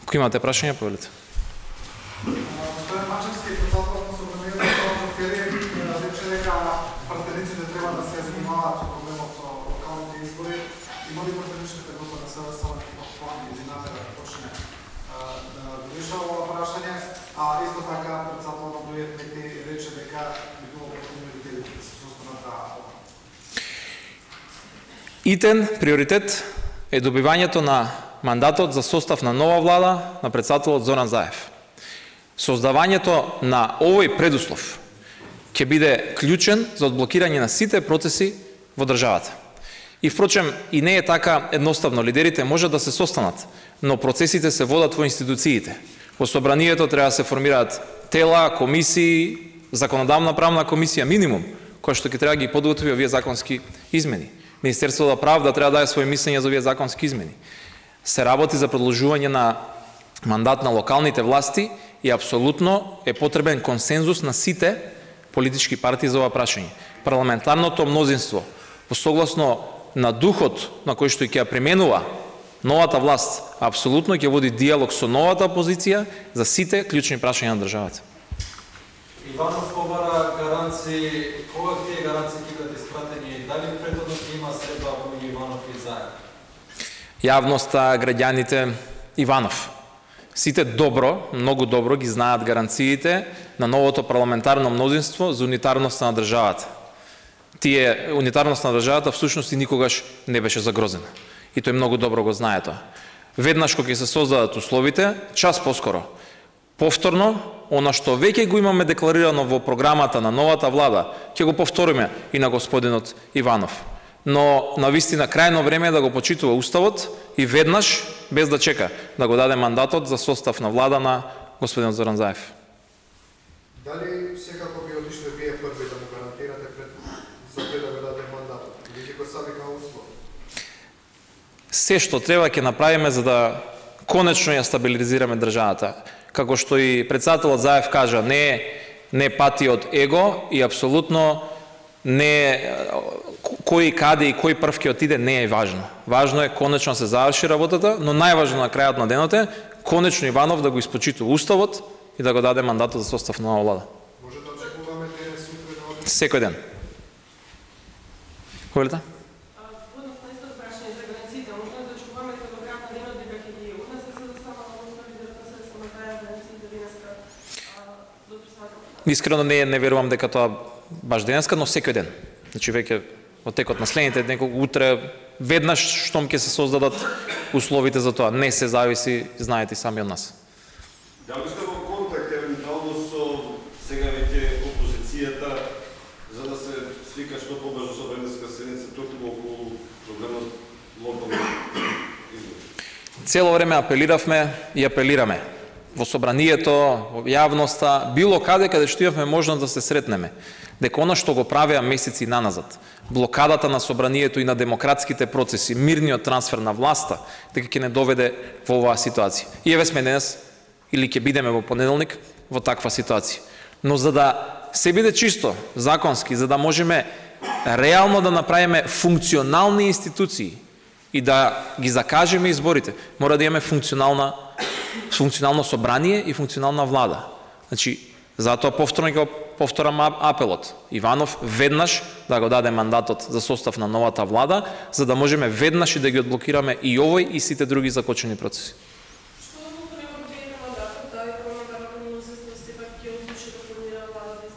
Ако имате прашања, повелите. Господин Мачевски, председател на Собранието рече дека пратениците треба да се занимаваат со проблемот со локалните избори. Има ли пратеничката група на СДС план и знаете да почне да решава ова прашање, а исто така председател на Дујетници рече дека би било потребно да се состанат за ова. Итен приоритет е добивањето на мандатот за состав на нова влада на председателот Зоран Заев. Создавањето на овој предуслов ќе биде клучен за одблокирање на сите процеси во државата. И впрочем, и не е така едноставно. Лидерите можат да се состанат, но процесите се водат во институциите. Во Собранието треба да се формираат тела, комисии, законодавна правна комисија минимум, која што ќе треба да ги подготви овие законски измени. Министерството за правда треба да даде своје мислење за овие законски измени. Се работи за продолжување на мандат на локалните власти и апсолутно е потребен консензус на сите политички партии за ова прашање. Парламентарното мнозинство, согласно на духот на кој што ќе применува новата власт, апсолутно ќе води диалог со новата опозиција за сите клучни прашања на државата. Иванов побара гаранции, кога тие гаранции ќе бидат испратени, дали претhodно има средба помеѓу Иванов и Заев? Јавноста, граѓаните, Иванов. Сите добро, многу добро ги знаат гаранциите на новото парламентарно мнозинство за унитарност на државата. Тие унитарност на државата всушност и никогаш не беше загрозена. И тој многу добро го знае тоа. Веднаш кога ќе се создадат условите, час поскоро, повторно, она што веќе го имаме декларирано во програмата на новата влада, ќе го повториме и на господинот Иванов. Но навистина крајно време е да го почитува Уставот и веднаш, без да чека, да го даде мандатот за состав на влада на господин Зоран Заев. Дали секако би отишле вие први да му гарантирате за да го даде мандатот? Или ќе го стави како услов? Се што треба ќе направиме за да конечно ја стабилизираме државата. Како што и председателот Заев кажа, не пати од его и апсолутно не кој каде и кој прв ќе отиде не е важно. Важно е конечно се заврши работата, но најважно на крајот на денот е конечно Иванов да го испочитува Уставот и да го даде мандатот за состав на нова влада. Може да очекуваме денес утре да одиме? Секој ден. Повелите? Искрено не верувам дека тоа баш денеска, но секој ден. Значи веќе во текот на следните неколку утре веднаш штом ќе се создадат условите за тоа. Не се зависи, знаете сами од нас. Дали сте во контакт евентуално со сега веќе опозицијата за да се свика што побрзо собраниска седница токму околу проблемот локални избори? Цело време апелиравме и апелираме. Во собранието, во јавноста, било каде што имавме можност да се сретнеме, дека она што го правеа месеци наназад, блокадата на собранието и на демократските процеси, мирниот трансфер на власта, дека ќе не доведе во оваа ситуација. И еве сме денес, или ќе бидеме во понеделник, во таква ситуација. Но за да се биде чисто, законски, за да можеме реално да направиме функционални институции и да ги закажеме изборите, мора да имаме функционално собрание и функционална влада. Значи, затоа повторно ќе повторам апелот. Иванов веднаш да го даде мандатот за состав на новата влада, за да можеме веднаш и да ги одблокираме и овој и сите други закочени процеси. Што да го приема мандатот, дали парламентарното мнозинство сепак ќе одлучи да формира влада без?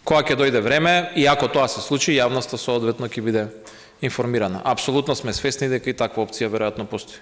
Кога ќе дојде време и ако тоа се случи, јавноста соодветно ќе биде информирана. Апсолутно сме свесни дека и таква опција веројатно постои.